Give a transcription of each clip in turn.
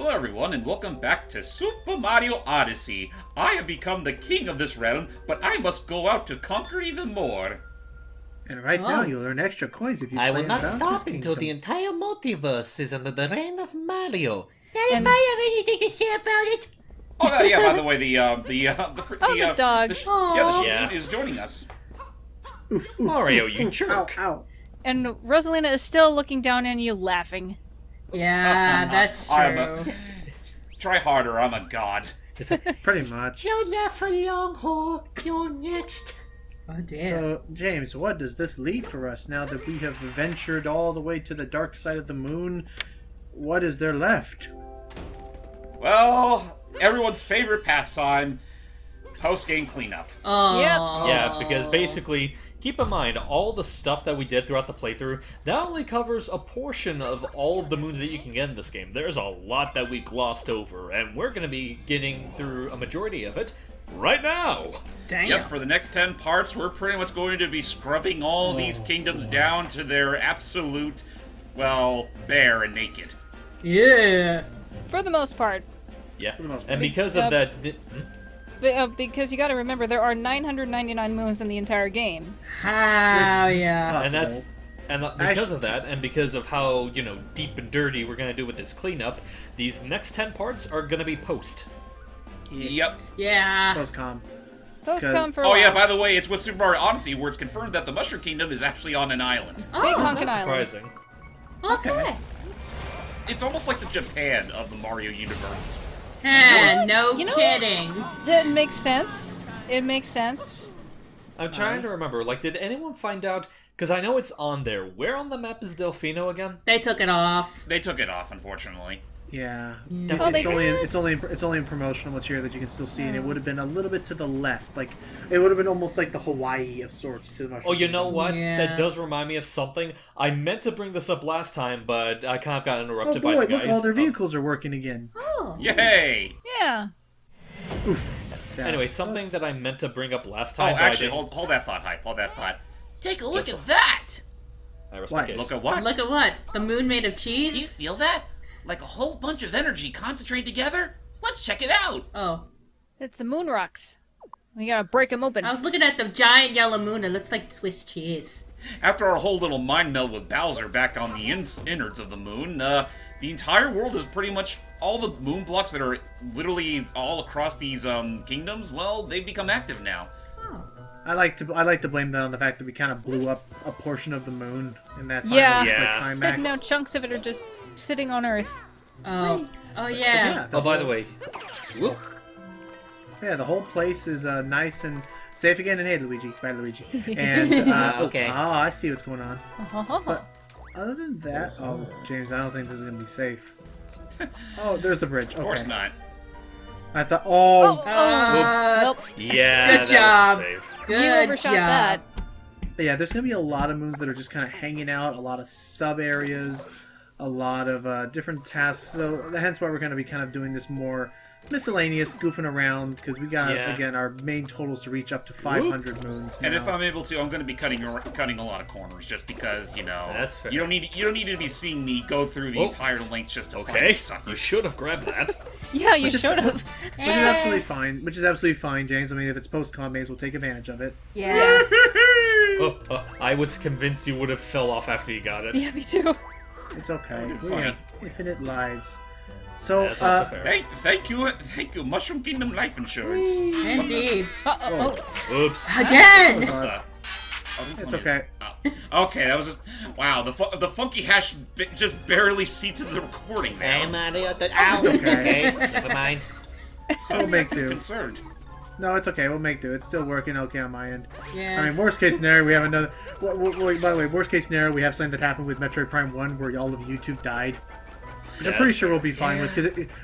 Hello everyone, and welcome back to Super Mario Odyssey. I have become the king of this realm, but I must go out to conquer even more. And right now you'll earn extra coins if you play I will not Bowser's stop Kingdom. until the entire multiverse is under the reign of Mario. And if I have anything to say about it? Oh yeah, by the way, the dog. the is joining us. Mario, you Ow, jerk. ow. And Rosalina is still looking down at you, laughing. Yeah, that's true. Try harder, I'm a god. Pretty much. Don't laugh for long, whore. You're next. Oh dear. So, James, what does this leave for us now that we have ventured all the way to the dark side of the moon? What is there left? Well, everyone's favorite pastime, post-game cleanup. Oh. Yep. Yeah, because basically, keep in mind, all the stuff that we did throughout the playthrough, that only covers a portion of all of the moons that you can get in this game. There's a lot that we glossed over, and we're going to be getting through a majority of it right now. Damn. Yep, for the next 10 parts, we're pretty much going to be scrubbing all these kingdoms down to their absolute, well, bare and naked. Yeah. For the most part. Yeah, For the most and part. because of that... Because you gotta remember, there are 999 moons in the entire game. How, yeah. And that's... And because of Actually- that, and because of how, deep and dirty we're going to do with this cleanup, these next 10 parts are going to be post. Yep. Yeah. Post-Comm. Post-Comm for a Oh while. yeah, by the way, it's with Super Mario Odyssey where it's confirmed that the Mushroom Kingdom is actually on an island. Big Oh, honkin' Not island. surprising. okay. It's almost like the Japan of the Mario universe. No You know- kidding. That makes sense. It makes sense. I'm trying to remember, did anyone find out, because I know it's on there, where on the map is Delfino again? They took it off. They took it off, unfortunately. Yeah. Oh, they It's only in promotional material that you can still see, and it would have been a little bit to the left. Like, it would have been almost like the Hawaii of sorts to the Mushroom Oh, you know Kingdom. what? Yeah. That does remind me of something. I meant to bring this up last time, but I kind of got Oh interrupted boy, by the guys. look, all their vehicles are working again. Oh. Yay! Yeah. Sad. Anyway, something that I meant to bring up last Oh, time. but I actually, didn't- hold that thought, Hype. Hold that thought. Take a look at that! I rest What? my case. Look at what? Look at what? The moon made of Do you cheese? feel that? Like a whole bunch of energy concentrated together? Let's check it out! Oh. It's the moon rocks. We gotta break them open. I was looking at the giant yellow moon. It looks like Swiss cheese. After our whole little mind meld with Bowser back on the innards of the moon, the entire world is pretty much all the moon blocks that are literally all across these kingdoms. Well, they've become active now. Oh. I like to blame that on the fact that we kind of blew up a portion of the moon in that final Yeah. Yeah. climax. And now chunks of it are just sitting on Earth. Oh. Oh, Yeah, yeah. Oh, by the way, whoop. Yeah, the whole place is nice and safe again. And hey, Luigi, bye, Luigi. And Okay. I see what's going on. But other than that, oh, James, I don't think this is gonna be safe. Oh, there's the bridge. Of course Okay. not. I thought, Oh, Uh, nope. Yeah, Good that job. wasn't safe. Good You overshot job. that. But yeah, there's gonna be a lot of moons that are just kind of hanging out, a lot of sub areas, a lot of different tasks. So hence why we're gonna be kind of doing this more miscellaneous, goofing around, because we got Yeah. again our main totals to reach up to 500 moons. And if now. I'm able to, I'm going to be cutting a lot of corners, just because That's fair. you don't need to be seeing me go through the Oh. entire length just to find Okay, these you suckers. should have grabbed that. Yeah, you Which is- should have. Which is absolutely fine. Which is absolutely fine, James. I mean, if it's post-com, may as well take advantage of it. Yeah. I was convinced you would have fell off after you got it. Yeah, me too. It's okay. We funny. have infinite lives. So, That's also fair. Thank you, Mushroom Kingdom Life Insurance. Indeed. Oh. Oops. Again! It's okay. Okay, that was just wow. The funky hash just barely seeped to the recording Hey, now. Mario, ow. okay. Never mind. So We'll make do. concerned. No, it's okay. We'll make do. It's still working okay on my end. Yeah. I mean, worst case scenario, we have another. By the way, worst case scenario, we have something that happened with Metroid Prime 1 where all of YouTube died. Which I'm Yeah, pretty that's sure we'll be fine with.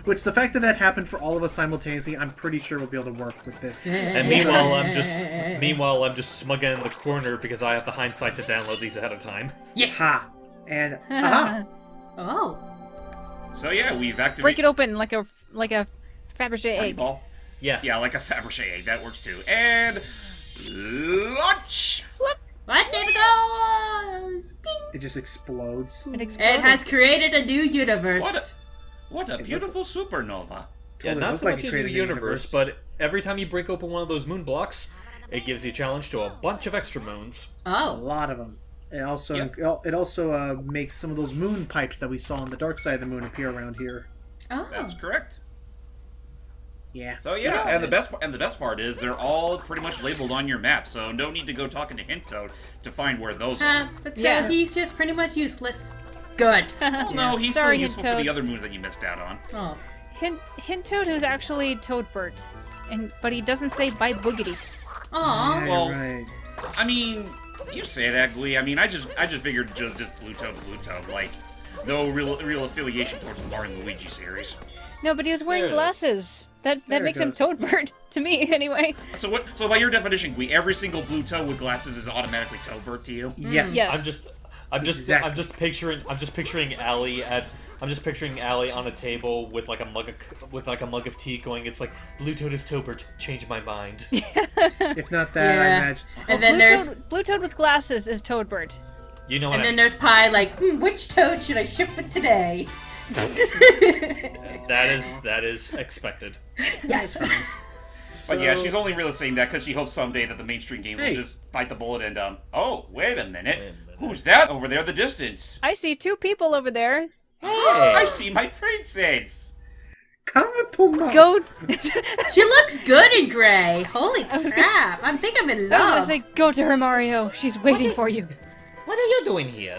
Which the fact that that happened for all of us simultaneously, I'm pretty sure we'll be able to work with this. And meanwhile, I'm just smugging in the corner because I have the hindsight to download these ahead of time. Ha! And aha! Oh. So yeah, we've activated. Break it open like a Fabergé egg. Ball. Yeah. Yeah, like a Fabergé egg. That works too. And launch. Right, there it goes! Ding. It just explodes. It exploded. It has created a new universe. What a It beautiful supernova. Yeah, Totally not looked so like much it in your created a universe, but every time you break open one of those moon blocks, it gives you a challenge to a bunch of extra moons. A Oh. lot of them. It also Yep. it also makes some of those moon pipes that we saw on the dark side of the moon appear around here. Oh. That's correct. Yeah. So yeah, and the best part is they're all pretty much labeled on your map, so no need to go talking to Hint Toad to find where those are. But Yeah. he's just pretty much useless. Good. Well, no, he's Sorry, still useful Hint for the Toad. other moons that you missed out on. Oh. Hint Toad is actually Toadbert, but he doesn't say bye boogity. Aw. Yeah, Well- you're right. I mean, you say that, Glee. I mean, I just figured just Blue Toad, like no real affiliation towards the Mario and Luigi series. No, but he was wearing There it is. glasses. That There it makes him goes. Toadbert to me, anyway. So what? So by your definition, Glee, every single Blue Toad with glasses is automatically Toadbert to you? Yes. Yes. I'm Exactly. just picturing Allie on a table with like a mug of tea, going. It's like Blue Toad is Tobert. Change my mind. If not that, I Yeah. imagine. And then there's Blue Toad with glasses is Toadbert. You know what? and then there's Pie like, which toad should I ship for today? That is expected. Yes. But yeah, she's only really saying that because she hopes someday that the mainstream games Hey. will just bite the bullet and oh, wait a minute. Wait a minute. Who's that over there in the distance? I see two people over there. I Hey, see my princess. Come to my... Go. She looks good in gray. Holy was crap. I think I'm in I was gonna love. say, go to her, Mario. She's waiting for you. what are you doing here?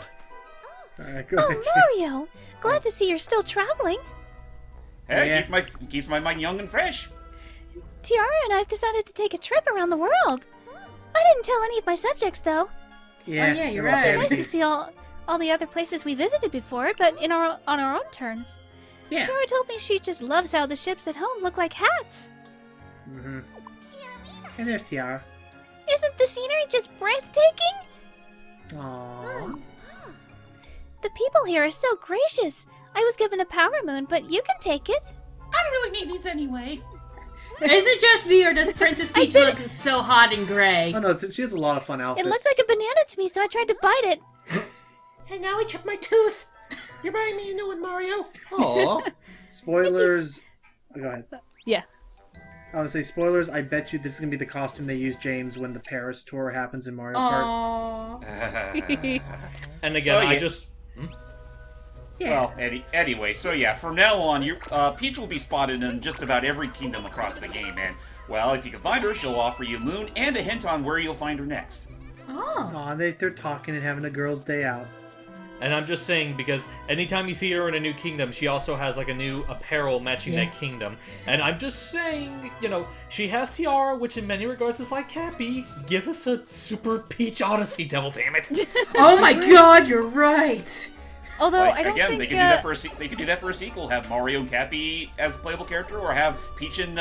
Alright, go Oh, ahead, Jim. Mario! Glad to see you're still traveling. Hey, Yeah. keeps my mind young and fresh. Tiara and I've decided to take a trip around the world. I didn't tell any of my subjects, though. Yeah, yeah, you're okay, right. Nice to everything- see all the other places we visited before, but on our own terms. Yeah. Tiara told me she just loves how the ships at home look like hats. Mm-hmm. And there's Tiara. Isn't the scenery just breathtaking? Aww. The people here are so gracious. I was given a power moon, but you can take it. I don't really need these anyway. Is it just me or does Princess Peach look so hot and gray? Oh no, she has a lot of fun outfits. It looked like a banana to me, so I tried to bite it. And now I chipped my tooth. You're buying me a new one, Mario. Oh, Spoilers. Oh, go ahead. Yeah. I would say spoilers. I bet you this is gonna be the costume they use James when the Paris tour happens in Mario Kart. Aww. and again, So, I yeah. just Well, anyway, so yeah, from now on, Peach will be spotted in just about every kingdom across the game, and, well, if you can find her, she'll offer you a moon and a hint on where you'll find her next. Oh. Aw, they're talking and having a girls' day out. And I'm just saying because anytime you see her in a new kingdom, she also has like a new apparel matching Yeah. that kingdom. And I'm just saying, she has Tiara, which in many regards is like Cappy. Give us a Super Peach Odyssey, devil damn it. Oh my god, you're right. Although Like, I don't again, think they could do that for they could do that for a sequel. Have Mario and Cappy as a playable character, or have Peach and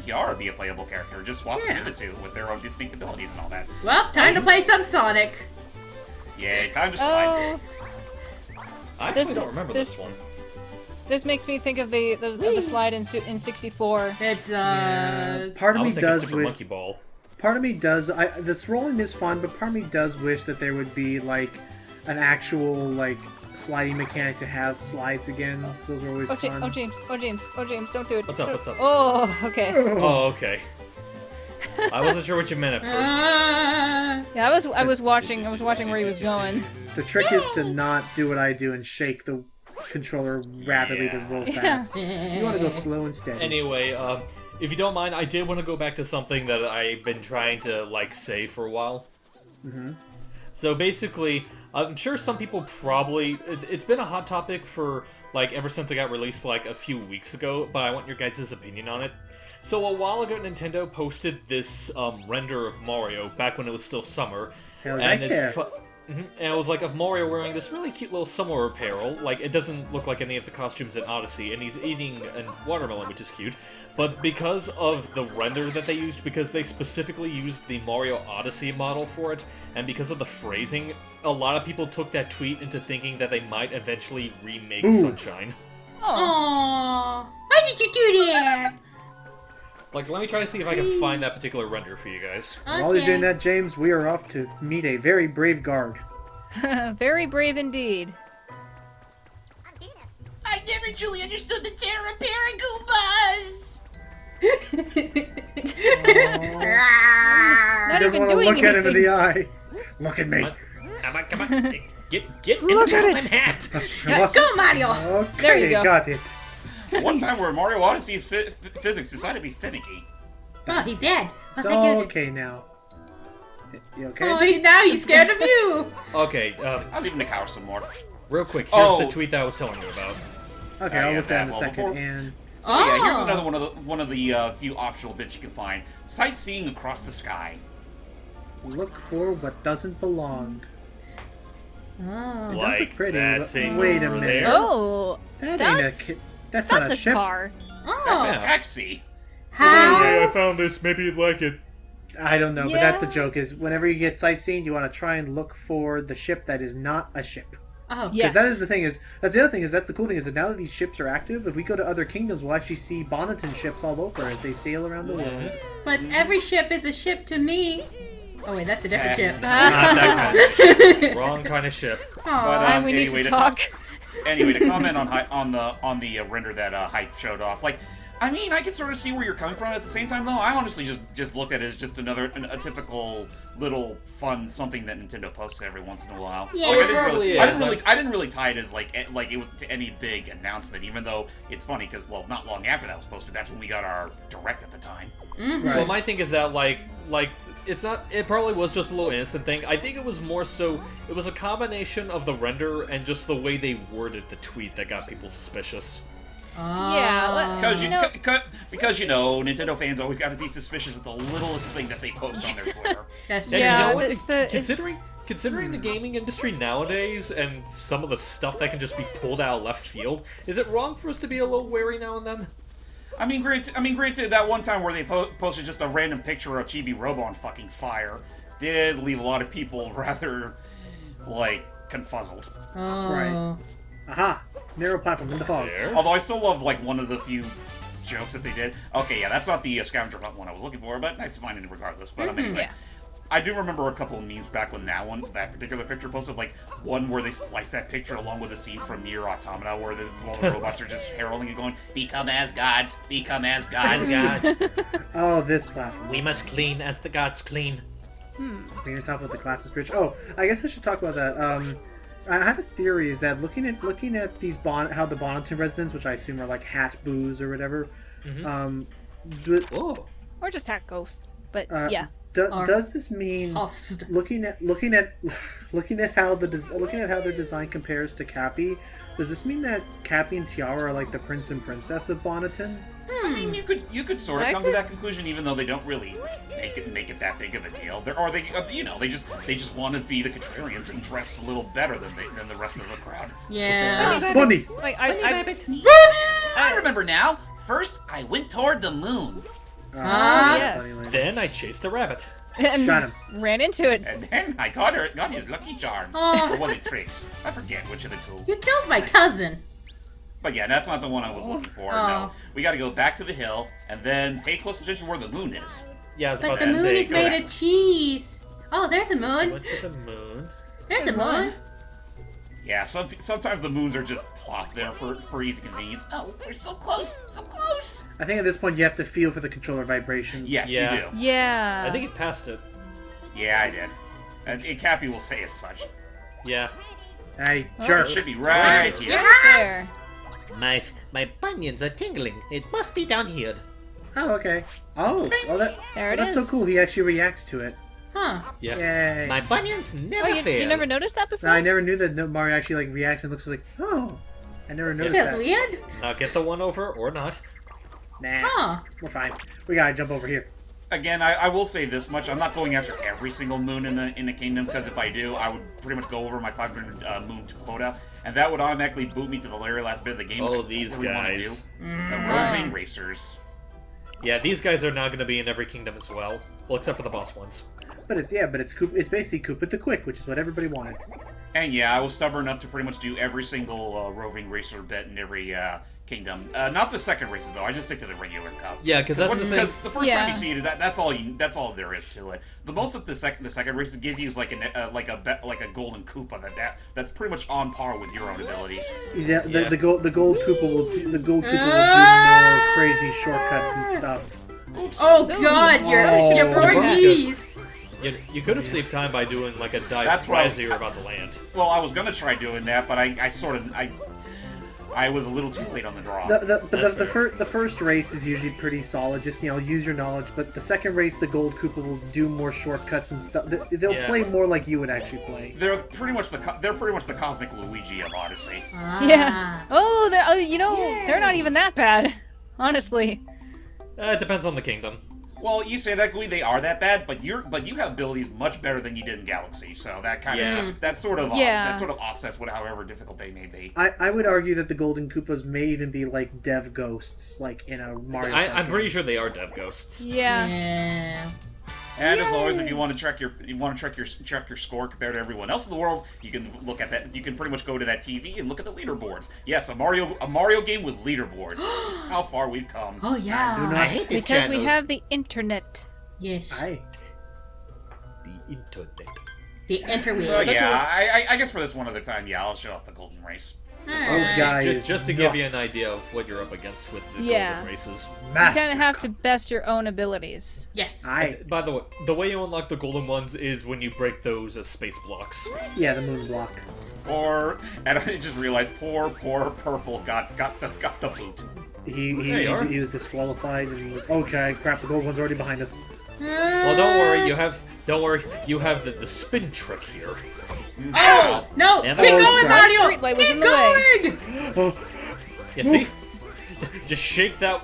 Tiara be a playable character. Just swap Yeah. between the two with their own distinct abilities and all that. Well, time to play some Sonic. Yeah, time to slide. Oh, I actually This- don't remember this- this one. this makes me think of the slide in 64. It does. Part I of me was thinking does Super wish. Monkey Ball. Part of me does. This rolling is fun, but part of me does wish that there would be like an actual like sliding mechanic to have slides again. Those are always Oh, fun. James, don't do it. What's up, Don't- what's up? Oh, okay. Oh, okay. I wasn't sure what you meant at first. Yeah, I was watching where he was going. The trick is to not do what I do and shake the controller rapidly to roll Yeah. fast. You want to go slow and steady. Anyway, if you don't mind, I did want to go back to something that I've been trying to, say for a while. Mm-hmm. So basically, I'm sure some people probably... It's been a hot topic for, ever since it got released, a few weeks ago, but I want your guys' opinion on it. So a while ago, Nintendo posted this render of Mario, back when it was still summer. Hell and right it's there. and it was of Mario wearing this really cute little summer apparel. It doesn't look like any of the costumes in Odyssey, and he's eating a watermelon, which is cute. But because of the render that they used, because they specifically used the Mario Odyssey model for it, and because of the phrasing, a lot of people took that tweet into thinking that they might eventually remake Ooh. Sunshine. Oh, Aww. Why did you do that? Let me try to see if I can find that particular render for you guys. While he's doing that, James, we are off to meet a very brave guard. very brave indeed. I never truly understood the terror of Paragoombas! Not Doesn't even want to doing look at him in anything. the eye. Look at me. Come on. Get in Look the at golden it. hat. Go, Mario! Okay, There you go. got it. One time where Mario Odyssey's physics decided to be finicky. Oh, he's dead. It's Oh, thank all goodness. okay now. You okay? Oh, now he's scared of you. Okay, I'll leave him to cower some more. real quick, here's Oh. the tweet that I was telling you about. Okay, Oh, I'll yeah, look that in a well, second. before- And So yeah, here's Oh. another one of the few optional bits you can find. Sightseeing across the sky. look for what doesn't belong. Oh. It does Like look pretty. that but thing wait a over minute. there? Oh, That ain't that's- a that's not that's a a ship. car. Oh. That's a taxi. How? found this. Maybe you'd like it. I don't know, but that's the Yeah. joke. Is whenever you get sightseeing, you want to try and look for the ship that is not a ship. Oh. Yes. Because that is the thing. That's the other thing. That's the cool thing is that now that these ships are active, if we go to other kingdoms, we'll actually see Bonneton ships all over as they sail around the world. But every ship is a ship to me. Oh wait, that's a different ship. Not that kind of wrong kind of ship. Aw. And we need anyway, to talk. Anyway, to comment on the render that Hype showed off, like, I mean, I can sort of see where you're coming from. At the same time, though, I honestly just look at it as just a typical little fun something that Nintendo posts every once in a while. Yeah. Like, It probably I is. didn't really tie it as like it was to any big announcement. Even though it's funny because not long after that was posted, that's when we got our direct at the time. Right. Well, my thing is that like it's not. It probably was just a little innocent thing. I think it was more so. It was a combination of the render and just the way they worded the tweet that got people suspicious. Yeah, well, Because You know- because Nintendo fans always got to be suspicious of the littlest thing that they post on their Twitter. That's And true. Yeah, you know what? it's the- Considering the gaming industry nowadays and some of the stuff that can just be pulled out of left field, is it wrong for us to be a little wary now and then? I mean, granted, that one time where they posted just a random picture of Chibi Robo on fucking fire did leave a lot of people rather, like, confuzzled. Oh. Right. Aha! Narrow platform in the fog. Although I still love, like, one of the few jokes that they did. Okay, yeah, that's not the scavenger hunt one I was looking for, but nice to find it regardless. But anyway. Yeah. I do remember a couple of memes back when that particular picture posted, like one where they spliced that picture along with a scene from Nier Automata where all the robots are just heralding and going, "Become as gods, become as gods." Oh, this platform. We must clean as the gods clean. Being on top of the glasses bridge. Oh, I guess I should talk about that. I had a theory is that looking at these how the Bonneton residents, which I assume are like hat boos or whatever, Oh. or just hat ghosts. But yeah. does this mean Host. looking at how their design compares to Cappy? Does this mean that Cappy and Tiara are like the prince and princess of Bonneton? I mean, you could sort of come to that conclusion, even though they don't really make it that big of a deal. They just want to be the contrarians and dress a little better than the rest of the crowd. Yeah. Bunny. Like I remember now. First, I went toward the moon. yes. Bunny Land. Then I chased a rabbit. and Got him. ran into it. And then I got his Lucky Charms. Oh. Or was it Tricks? I forget which of the two. You killed my cousin. But yeah, that's not the one I was looking for. Oh. No, we got to go back to the hill and then pay close attention where the moon is. Yeah, I was But about the to moon say. is made of cheese. Oh, there's a moon. Went to the moon. There's a moon. Yeah, sometimes the moons are just plopped there for easy convenience. Oh, we're so close, so close. I think at this point you have to feel for the controller vibrations. Yes, Yeah. you do. Yeah. I think it passed it. Yeah, I did. And Cappy will say as such. Yeah. Hey, It jerk. should be right here. right there. My bunions are tingling. It must be down here. Oh, okay. Oh, There it that's is. so cool. He actually reacts to it. Huh. Yeah. Yay. My bunions never Oh, you fail. never noticed that before? No, I never knew that Mario actually like reacts and looks like, oh. I never noticed Feels that. weird. Now get the one over or not. Nah, Huh. we're fine. We gotta jump over here. Again, I will say this much: I'm not going after every single moon in the kingdom, because if I do, I would pretty much go over my 500 moon quota, and that would automatically boot me to the very last bit of the game. Oh, which I these really wanna do. guys. The roving racers. Yeah, these guys are now going to be in every kingdom as well. Well, except for the boss ones. But it's basically Koopa the Quick, which is what everybody wanted. And yeah, I was stubborn enough to pretty much do every single roving racer bit in every Kingdom. Not the second races though. I just stick to the regular cup. Yeah, because that's the thing. Because the first Yeah. time you see it, that's all there is to it. The most that the second races give you is like a golden Koopa that's pretty much on par with your own abilities. Yeah, Yeah. the gold Koopa will do more crazy shortcuts and stuff. Oops. Oh god, your Oh. poor knees. You could have saved time by doing like a dive That's right why as you're about to land. Well, I was gonna try doing that, but I was a little too late on the draw. The first race is usually pretty solid. Just use your knowledge. But the second race, the gold Koopa will do more shortcuts and stuff. They'll Yeah. play more like you would actually play. They're pretty much the cosmic Luigi of Odyssey. Yeah. Oh, they're not even that bad. Honestly. It depends on the kingdom. Well, you say that, Gui, they are that bad, but you have abilities much better than you did in Galaxy, so that kind of Yeah. that sort of Yeah. offsets however difficult they may be. I would argue that the golden Koopas may even be like dev ghosts, like in a Mario. Kart I'm pretty game. sure they are dev ghosts. Yeah. Yeah. And as always, if you want to check your score compared to everyone else in the world, you can look at that. You can pretty much go to that TV and look at the leaderboards. Yes, a Mario game with leaderboards. That's how far we've come. Oh yeah. Do not- I hate this Because channel. we have the internet. Yes. Aye. the internet. The interwheel. So yeah, I guess for this one other time, yeah, I'll show off the golden race. Oh, guy is Just to give you an nuts. idea of what you're up against with the Yeah. golden races. You Master. kind of have to best your own abilities. Yes. Aye. By the way you unlock the golden ones is when you break those space blocks. Yeah, the moon block. And I just realized poor Purple got the boot. There you are. He was disqualified and he was okay. Crap, the gold one's already behind us. Well, don't worry, you have the spin trick here. Oh no! Never- Keep Oh, going, crap. Mario! Streetlight was Keep in the way. going! You see? Just shake that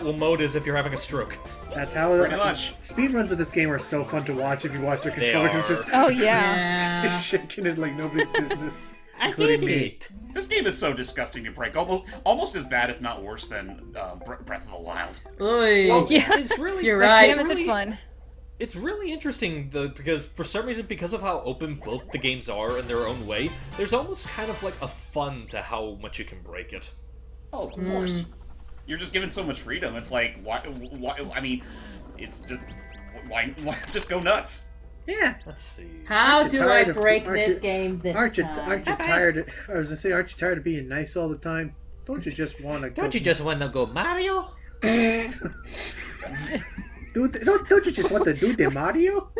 Wiimote as if you're having a stroke. That's how. Pretty much. Speedruns of this game are so fun to watch if you watch their controller. are. It's just Oh, yeah. Yeah. shaking it like nobody's business, I including did me. it. This game is so disgusting to break, almost as bad, if not worse, than Breath of the Wild. Oy. Yeah. It's really You're But right. damn, is it fun? It's really interesting though, because for some reason, because of how open both the games are in their own way, there's almost kind of like a fun to how much you can break it. Oh, of course. You're just given so much freedom. It's like, why? I mean, it's just why just go nuts. Yeah. Let's see. How Aren't you do I tired of- break aren't this you- game this Aren't you time? tired? I was gonna say, aren't you tired of being nice all the time? Don't you just want to? Don't you just want to go Mario? Don't you just want to do the Mario?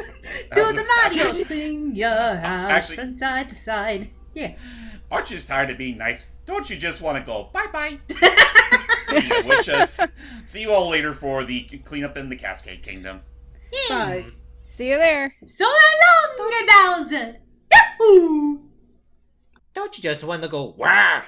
Do the Mario thing, your house Actually- from side to side. Yeah. Aren't you just tired of being nice? Don't you just want to go bye-bye? Which see you all later for the cleanup in the Cascade Kingdom. Bye. See you there. So long, Bowser! Yahoo! Don't you just want to go Wah?